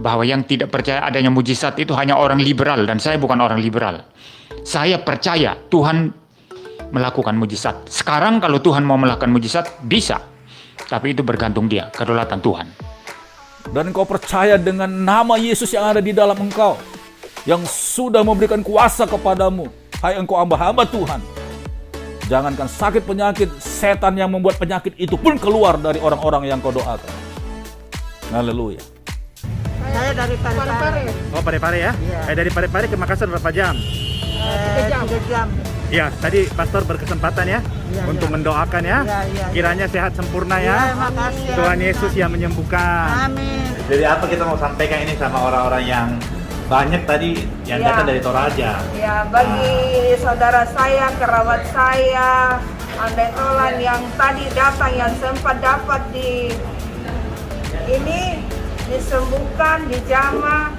bahwa yang tidak percaya adanya mujizat itu hanya orang liberal, dan saya bukan orang liberal. Saya percaya Tuhan melakukan mujizat. Sekarang kalau Tuhan mau melakukan mujizat, bisa. Tapi itu bergantung dia, kedaulatan Tuhan. Dan engkau percaya dengan nama Yesus yang ada di dalam engkau, yang sudah memberikan kuasa kepadamu. Hai engkau hamba-hamba Tuhan, jangankan sakit penyakit, setan yang membuat penyakit itu pun keluar dari orang-orang yang kau doakan. Haleluya. Saya dari Parepare. Oh, Parepare ya? Iya. Dari Parepare ke Makassar berapa jam? 3 jam. Ya, tadi pastor berkesempatan ya, Iya, untuk iya. mendoakan ya. Iya. Kiranya sehat sempurna Iya, ya. makasih. Tuhan Yesus yang menyembuhkan. Amin. Jadi apa kita mau sampaikan ini sama orang-orang yang banyak tadi yang Iya. datang dari Toraja? Ya, bagi saudara saya, kerabat saya, Andai Roland yang tadi datang, yang sempat dapat ini disembuhkan, dijamah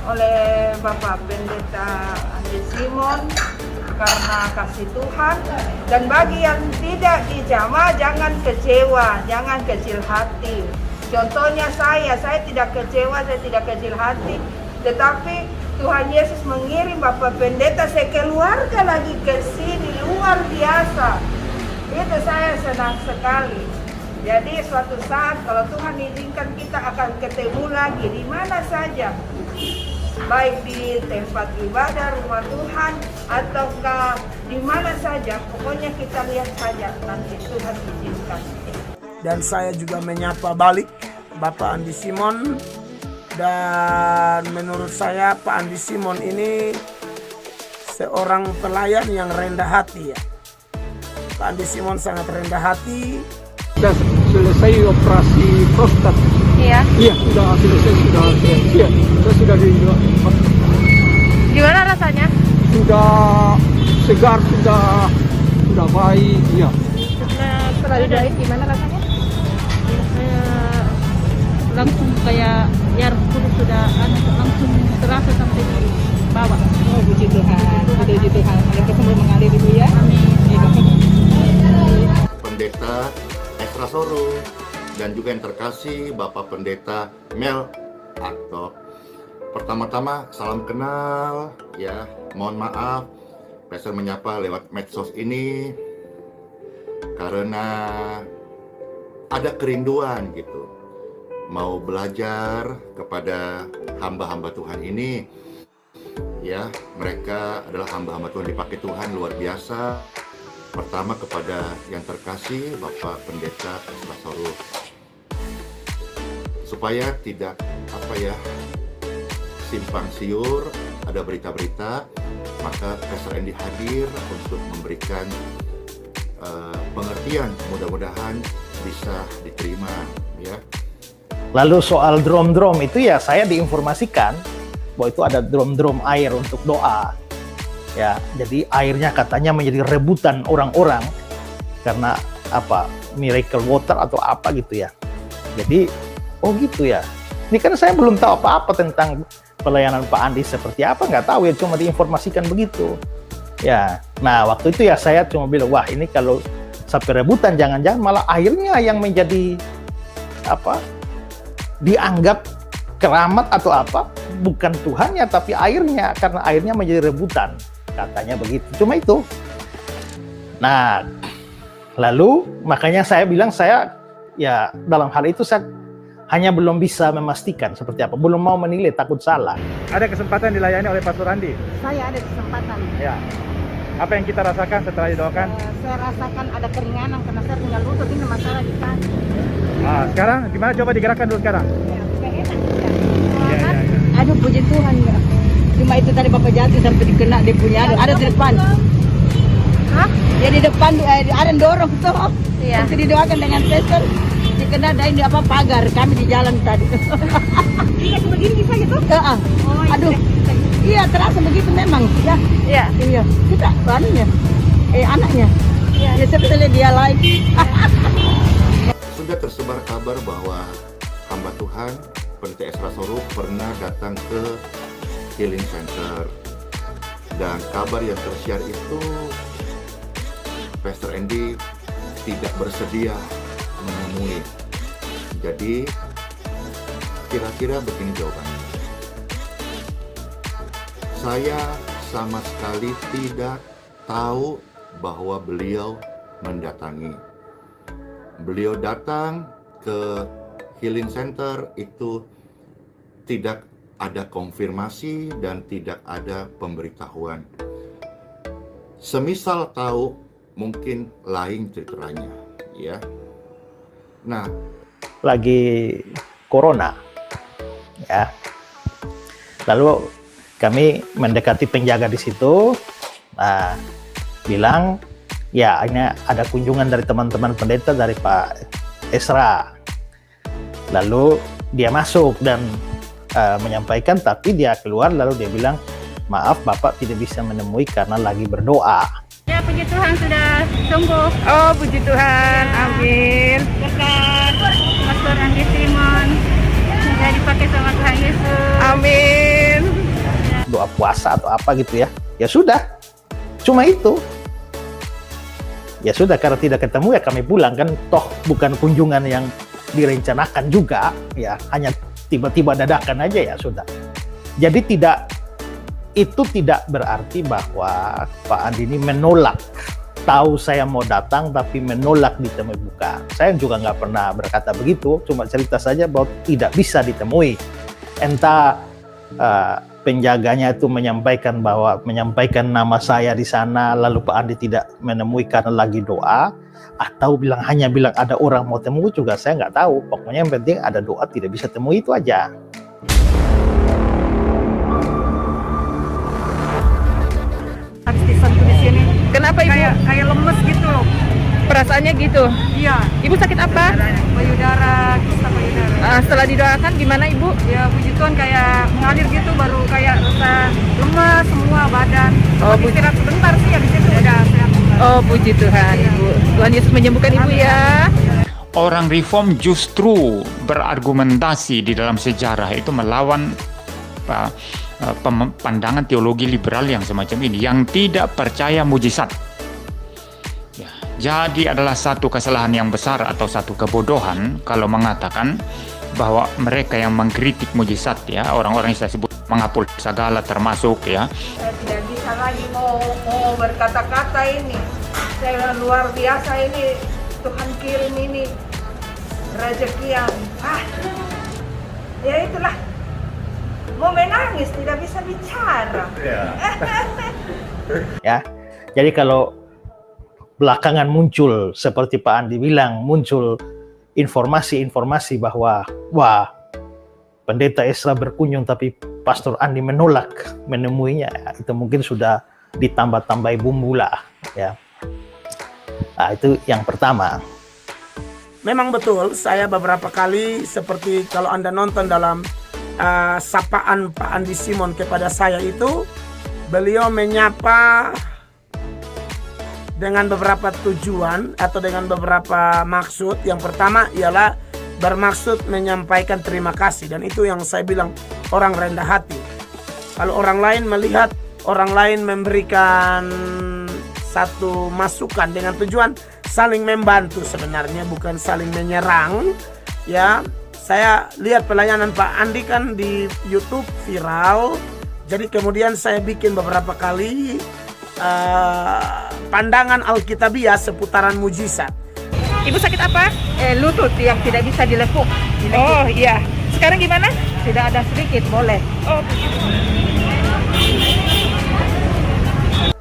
oleh Bapak Pendeta Andi Simon karena kasih Tuhan. Dan bagi yang tidak dijamah, jangan kecewa, jangan kecil hati. Contohnya saya tidak kecewa, saya tidak kecil hati, tetapi Tuhan Yesus mengirim Bapak Pendeta sekeluarga lagi ke sini, luar biasa. Itu saya senang sekali. Jadi suatu saat kalau Tuhan izinkan, kita akan ketemu lagi di mana saja, baik di tempat ibadah, rumah Tuhan, ataukah di mana saja. Pokoknya kita lihat saja nanti Tuhan izinkan. Dan saya juga menyapa balik Bapak Andi Simon. Dan menurut saya Pak Andi Simon ini seorang pelayan yang rendah hati ya. Pak Andi Simon sangat rendah hati. Sudah selesai operasi prostat. Iya. Iya, sudah selesai, sudah. Iya, saya sudah di. Gimana rasanya? Sudah segar, sudah baik. Iya. Setelah didoain gimana rasanya? Langsung kayak ya sudah langsung terasa sampai di bawah. Oh, puji Tuhan, puji Tuhan. Mereka semua mengalir Ibu ya. Amin. Pendeta Esra Soru dan juga yang terkasih Bapak Pendeta Mel Akto. Pertama-tama salam kenal ya. Mohon maaf Pastor menyapa lewat medsos ini karena ada kerinduan gitu. Mau belajar kepada hamba-hamba Tuhan ini. Ya, mereka adalah hamba-hamba Tuhan, dipakai Tuhan luar biasa. Pertama kepada yang terkasih Bapak Pendeta Esra Soru, supaya tidak simpang siur, ada berita-berita, maka Pastor Andy hadir untuk memberikan pengertian, mudah-mudahan bisa diterima ya. Lalu soal drum-drum itu ya saya diinformasikan bahwa itu ada drum-drum air untuk doa. Ya, jadi airnya katanya menjadi rebutan orang-orang karena miracle water atau apa gitu ya. Jadi, oh gitu ya. Ini kan saya belum tahu apa-apa tentang pelayanan Pak Andi seperti apa, nggak tahu ya, cuma diinformasikan begitu. Ya, nah waktu itu ya saya cuma bilang, wah ini kalau sampai rebutan jangan-jangan malah airnya yang menjadi dianggap keramat atau apa, bukan Tuhannya tapi airnya, karena airnya menjadi rebutan. Katanya begitu, cuma itu. Nah, lalu makanya saya bilang saya ya dalam hal itu saya hanya belum bisa memastikan seperti apa, belum mau menilai, takut salah. Ada kesempatan dilayani oleh Pastor Andi? Saya ada kesempatan. Ya. Apa yang kita rasakan setelah didoakan? Saya rasakan ada keringanan karena saya tinggal lutut, ini masalah di kaki. Sekarang gimana, coba digerakkan dulu sekarang? Ya, kayak enak. Ya. Aduh, puji Tuhan ya. Cuma itu tadi Bapak jatuh sampai dikena dia punya, ada di depan. Hah? Ya di depan ada yang dorong tuh. Iya. Nanti didoakan dengan Pastor. Dikena dari ini pagar, kami di jalan tadi. Iya, begini bisa gitu? Aduh. Iya, terasa begitu memang. Ya. Iya. Iya. Kita bahannya. Anaknya. Iya. Ya seperti dia lagi. Sudah tersebar kabar bahwa hamba Tuhan Pendeta Esra Soru pernah datang ke Healing Center, dan kabar yang tersiar itu Pastor Andy tidak bersedia menemui. Jadi kira-kira begini jawabannya. Saya sama sekali tidak tahu bahwa beliau mendatangi. Beliau datang ke Healing Center itu tidak ada konfirmasi dan tidak ada pemberitahuan. Semisal tahu, mungkin lain ceritanya, ya. Nah, lagi corona, ya. Lalu kami mendekati penjaga di situ, bilang, ya ini ada kunjungan dari teman-teman pendeta dari Pak Esra. Lalu dia masuk dan menyampaikan, tapi dia keluar lalu dia bilang, maaf Bapak tidak bisa menemui karena lagi berdoa. Ya, puji Tuhan sudah sembuh. Oh, puji Tuhan. Amin. Berkat Pastor Andi Simon. Ya, dipakai sama Tuhan Yesus. Amin. Doa puasa atau apa gitu ya. Ya sudah. Cuma itu. Ya sudah, karena tidak ketemu ya kami pulang, kan toh bukan kunjungan yang direncanakan juga, ya hanya tiba-tiba dadakan aja, ya sudah. Jadi itu tidak berarti bahwa Pak Andi ini menolak, tahu saya mau datang tapi menolak ditemui, bukan. Saya juga nggak pernah berkata begitu, cuma cerita saja bahwa tidak bisa ditemui. Entah penjaganya itu menyampaikan nama saya di sana, lalu Pak Andi tidak menemui karena lagi doa, atau hanya bilang ada orang mau temu, juga saya nggak tahu. Pokoknya yang penting ada doa, tidak bisa temu, itu aja. Habis disentuh di sini. Kenapa Ibu? Kayak lemes gitu loh. Perasaannya gitu? Iya. Ibu sakit apa? Payudara, kista payudara. Setelah didoakan gimana Ibu? Ya puji Tuhan, kayak mengalir gitu, baru kayak rasa lemas semua badan. Oh, istirahat sebentar sih, habis itu udah sehat. Oh, puji Tuhan Ibu. Tuhan Yesus menyembuhkan Ibu ya. Orang reform justru berargumentasi di dalam sejarah itu melawan pandangan teologi liberal yang semacam ini, yang tidak percaya mujizat. Ya, jadi adalah satu kesalahan yang besar atau satu kebodohan kalau mengatakan bahwa mereka yang mengkritik mujizat, ya orang-orang yang saya sebut mengapul segala termasuk, ya. Saya tidak bisa lagi mau berkata-kata ini. Saya luar biasa ini, Tuhan kirim ini rezeki yang ya itulah, mau menangis tidak bisa bicara. Ya, jadi kalau belakangan muncul seperti Pak Andi bilang, muncul informasi-informasi bahwa wah, Pendeta Esra berkunjung tapi Pastor Andi menolak menemuinya, itu mungkin sudah ditambah-tambahi bumbu lah, ya. Nah, itu yang pertama. Memang betul, saya beberapa kali seperti kalau Anda nonton dalam sapaan Pak Andi Simon kepada saya itu, beliau menyapa dengan beberapa tujuan atau dengan beberapa maksud. Yang pertama ialah bermaksud menyampaikan terima kasih, dan itu yang saya bilang orang rendah hati. Kalau orang lain melihat orang lain memberikan satu masukan dengan tujuan saling membantu, sebenarnya bukan saling menyerang, ya. Saya lihat pelayanan Pak Andi kan di YouTube viral, jadi kemudian saya bikin beberapa kali pandangan Alkitabiah seputaran mujizat. Ibu sakit apa? Lutut yang tidak bisa dilekuk. Oh iya. Sekarang gimana? Tidak ada sedikit, boleh. Oh.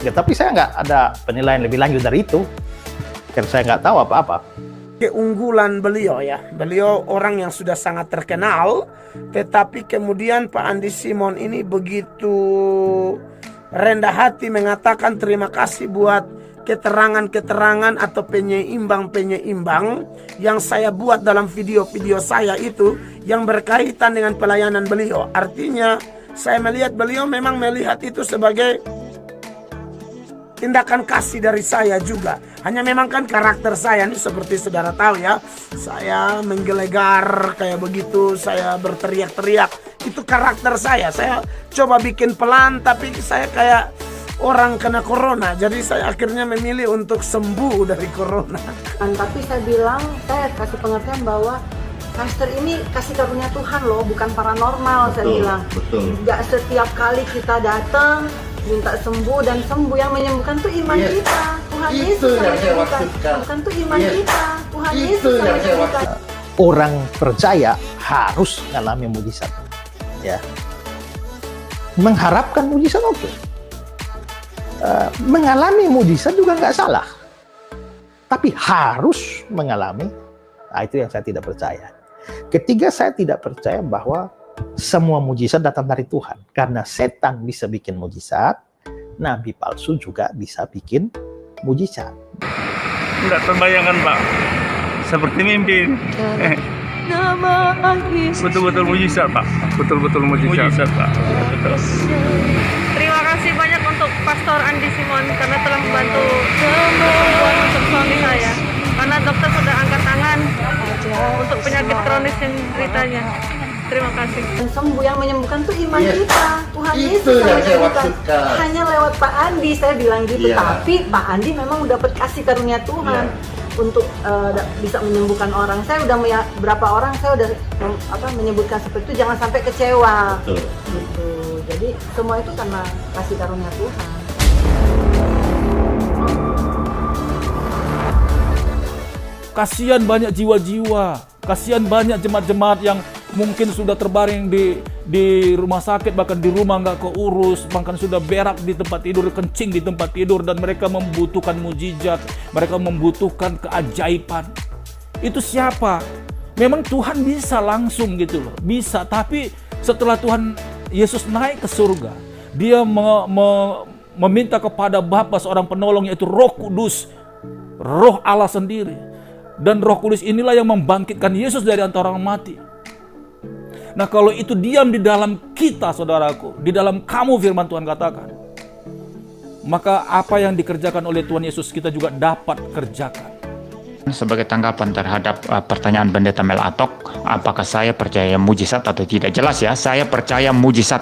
Ya, tapi saya nggak ada penilaian lebih lanjut dari itu, karena saya nggak tahu apa-apa. Keunggulan beliau, ya, beliau orang yang sudah sangat terkenal, tetapi kemudian Pak Andi Simon ini begitu rendah hati mengatakan terima kasih buat keterangan-keterangan atau penyeimbang-penyeimbang yang saya buat dalam video-video saya itu yang berkaitan dengan pelayanan beliau. Artinya saya melihat beliau memang melihat itu sebagai tindakan kasih dari saya juga. Hanya memang kan karakter saya ini seperti saudara tahu, ya, saya menggelegar kayak begitu, saya berteriak-teriak, itu karakter saya. Saya coba bikin pelan, tapi saya kayak orang kena corona, jadi saya akhirnya memilih untuk sembuh dari corona. Tapi saya bilang, saya kasih pengertian bahwa Pastor ini kasih karunia Tuhan loh, bukan paranormal. Saya bilang. Betul. Nggak setiap kali kita datang minta sembuh dan sembuh, yang menyembuhkan tuh iman kita. Tuhan Yesus yang menyembuhkan. Bukan tuh iman kita. Tuhan Yesus yang menyembuhkan. Orang percaya harus mengalami mujizat. Ya. Mengharapkan mujizat oke. Mengalami mujizat juga nggak salah. Tapi harus mengalami, nah itu yang saya tidak percaya. Ketiga, saya tidak percaya bahwa semua mujizat datang dari Tuhan. Karena setan bisa bikin mujizat, nabi palsu juga bisa bikin mujizat. Enggak terbayangkan, Pak. Seperti mimpi. Betul-betul mujizat, Pak. Betul-betul mujizat, Pak. Betul. Terima kasih banyak untuk Pastor Andi Simon karena telah membantu perempuan untuk suami saya. Karena dokter sudah angkat tangan untuk penyakit kronis yang deritanya. Terima kasih. Dan sembuh, yang menyembuhkan tuh iman kita. Tuhan Yesus yang menyembuhkan. Hanya lewat Pak Andi saya bilang gitu. Tapi Pak Andi memang dapat kasih karunia Tuhan untuk bisa menyembuhkan orang. Saya udah berapa orang saya udah menyebutkan seperti itu, jangan sampai kecewa. Betul. Gitu. Jadi semua itu karena kasih karunia Tuhan. Kasihan banyak jiwa-jiwa, kasihan banyak jemaat-jemaat yang mungkin sudah terbaring di rumah sakit, bahkan di rumah nggak keurus, bahkan sudah berak di tempat tidur, kencing di tempat tidur, dan mereka membutuhkan mujizat, mereka membutuhkan keajaiban. Itu siapa? Memang Tuhan bisa langsung gitu loh, bisa. Tapi setelah Tuhan Yesus naik ke surga, dia meminta kepada Bapa seorang penolong, yaitu Roh Kudus, Roh Allah sendiri. Dan Roh Kudus inilah yang membangkitkan Yesus dari antara orang mati. Nah, kalau itu diam di dalam kita, saudaraku, di dalam kamu, firman Tuhan katakan, maka apa yang dikerjakan oleh Tuhan Yesus kita juga dapat kerjakan. Sebagai tanggapan terhadap pertanyaan Pendeta Mel Atok, apakah saya percaya mujizat atau tidak? Jelas ya, saya percaya mujizat.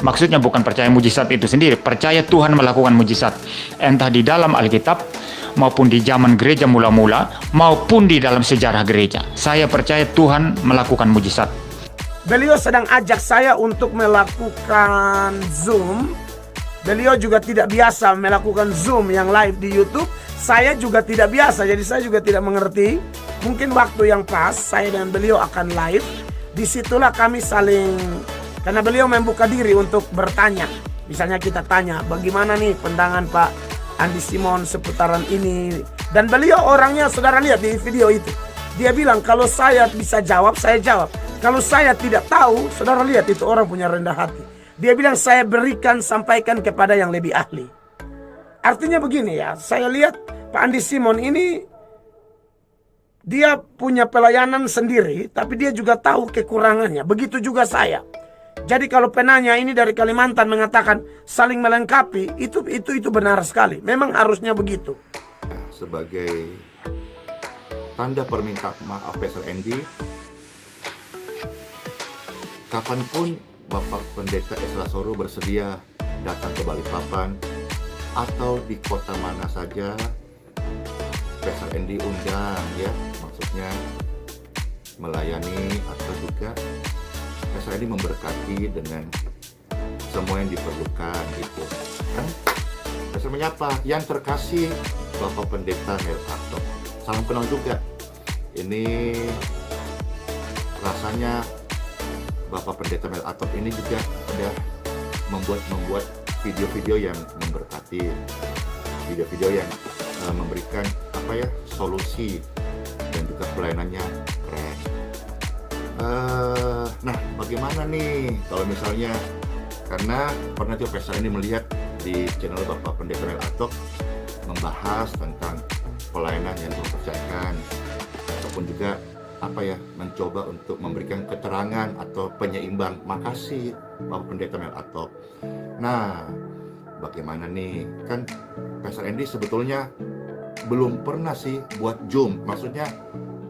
Maksudnya bukan percaya mujizat itu sendiri, percaya Tuhan melakukan mujizat. Entah di dalam Alkitab, maupun di zaman gereja mula-mula, maupun di dalam sejarah gereja. Saya percaya Tuhan melakukan mujizat. Beliau sedang ajak saya untuk melakukan Zoom. Beliau juga tidak biasa melakukan Zoom yang live di YouTube. Saya juga tidak biasa, jadi saya juga tidak mengerti. Mungkin waktu yang pas, saya dan beliau akan live. Disitulah kami saling, karena beliau membuka diri untuk bertanya. Misalnya kita tanya, bagaimana nih pandangan Pak Andi Simon seputaran ini. Dan beliau orangnya, saudara lihat di video itu, dia bilang kalau saya bisa jawab, saya jawab. Kalau saya tidak tahu, saudara lihat itu orang punya rendah hati. Dia bilang saya berikan, sampaikan kepada yang lebih ahli. Artinya begini ya, saya lihat Pak Andi Simon ini, dia punya pelayanan sendiri, tapi dia juga tahu kekurangannya. Begitu juga saya. Jadi kalau penanya ini dari Kalimantan mengatakan saling melengkapi, itu benar sekali. Memang harusnya begitu. Sebagai tanda permintaan maaf Pastor Andy, kapanpun Bapak Pendeta Ezra Soru bersedia datang ke Balikpapan atau di kota mana saja, Pastor Andy undang ya, maksudnya melayani atau juga Pastor Andy memberkati dengan semua yang diperlukan gitu kan. Pastor menyapa yang terkasih Bapak Pendeta Mel Atok, salam kenal juga. Ini rasanya Bapak Pendeta Mel Atok ini juga ada membuat video-video yang memberkati, video-video yang memberikan solusi dan juga pelayanannya keren. Nah, bagaimana nih kalau misalnya, karena pernah juga Pastor ini melihat di channel Bapak Pendeta Mel Atok membahas tentang pelayanan yang dipercayakan, ataupun juga mencoba untuk memberikan keterangan atau penyeimbang. Makasih Bapak Pendeta Mel Atok. Nah, bagaimana nih? Kan Pastor Andy sebetulnya belum pernah sih buat Zoom. Maksudnya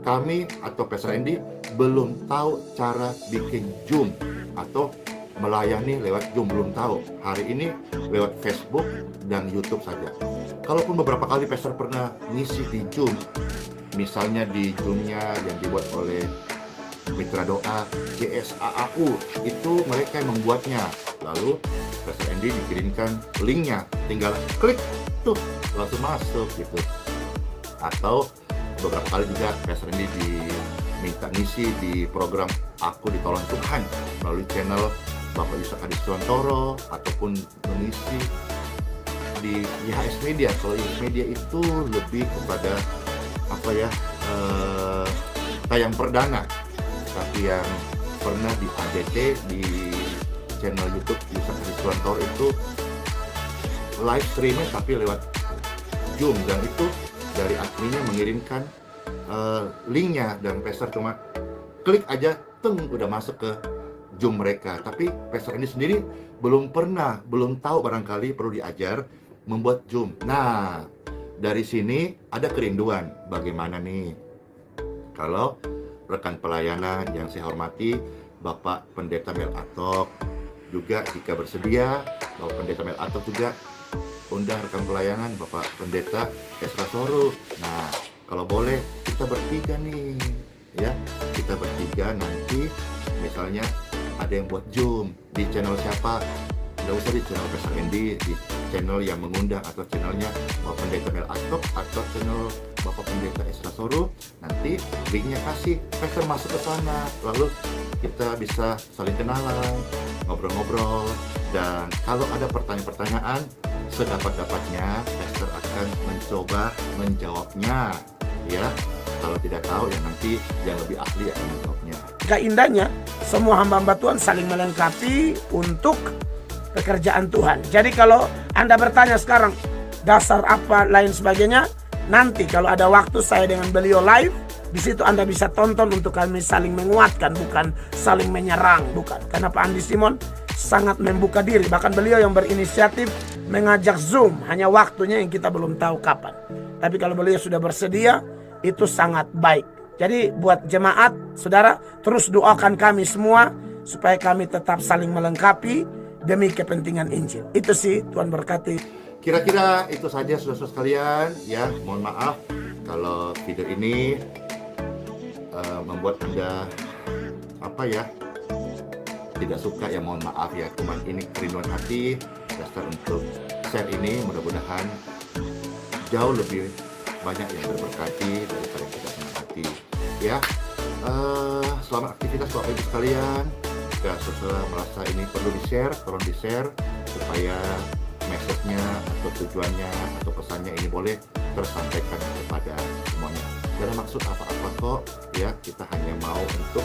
kami atau Pastor Andy belum tahu cara bikin Zoom atau melayani lewat Zoom, belum tahu. Hari ini lewat Facebook dan YouTube saja. Kalaupun beberapa kali Pastor pernah ngisi di Zoom, misalnya di Zoom-nya yang dibuat oleh Mitra Doa, JSAAU, itu mereka yang membuatnya. Lalu Pastor Andy dikirimkan linknya, tinggal klik tuh langsung masuk gitu. Atau beberapa kali juga Pastor Andy diminta ngisi di program Aku Ditolong Tuhan melalui channel Bapak Yusuf Hadisuantoro, ataupun mengisi di IHS Media. Kalau IHS Media itu lebih kepada apa ya, tayang perdana, tapi yang pernah di ADT di channel YouTube Yusuf Hadisuantoro itu live streaming tapi lewat Zoom, dan itu dari adminnya mengirimkan linknya, dan Pastor cuma klik aja, udah masuk ke Zoom mereka. Tapi Pastor Andy sendiri belum tahu, barangkali perlu diajar membuat Zoom. Nah, dari sini ada kerinduan. Bagaimana nih kalau rekan pelayanan yang saya hormati, Bapak Pendeta Mel Atok, juga jika bersedia, Bapak Pendeta Mel Atok juga undang rekan pelayanan Bapak Pendeta Esra Soru. Nah, kalau boleh kita bertiga nih, ya, kita bertiga nanti misalnya ada yang buat Zoom di channel siapa, nggak usah di channel Pastor Andy, di channel yang mengundang, atau channelnya Bapak Pendeta Mel Atok, atau channel Bapak Pendeta Esra Soru. Nanti linknya kasih, Pastor masuk ke sana, lalu kita bisa saling kenalan, ngobrol-ngobrol, dan kalau ada pertanyaan-pertanyaan, sedapat-dapatnya Pastor akan mencoba menjawabnya, ya. Kalau tidak tahu, ya nanti yang lebih ahli akan menjawabnya. Keindahnya, semua hamba-hamba Tuhan saling melengkapi untuk pekerjaan Tuhan. Jadi kalau Anda bertanya sekarang, dasar apa, lain sebagainya, nanti kalau ada waktu saya dengan beliau live, di situ Anda bisa tonton untuk kami saling menguatkan, bukan saling menyerang, bukan. Karena Pak Andi Simon sangat membuka diri, bahkan beliau yang berinisiatif mengajak Zoom, hanya waktunya yang kita belum tahu kapan. Tapi kalau beliau sudah bersedia, itu sangat baik. Jadi buat jemaat, saudara, terus doakan kami semua supaya kami tetap saling melengkapi demi kepentingan Injil. Itu sih, Tuhan berkati. Kira-kira itu saja saudara-saudara sekalian, ya. Mohon maaf kalau video ini membuat Anda tidak suka, ya mohon maaf ya. Cuman ini kerinduan hati Pastor untuk share ini, mudah-mudahan jauh lebih banyak yang berberkati daripada kita semangati, ya. Selamat aktivitas Bapak Ibu sekalian. Jika saudara merasa ini perlu di-share, tolong di-share supaya message-nya atau tujuannya atau pesannya ini boleh tersampaikan kepada semuanya. Tidak ada maksud apa-apa kok, ya. Kita hanya mau untuk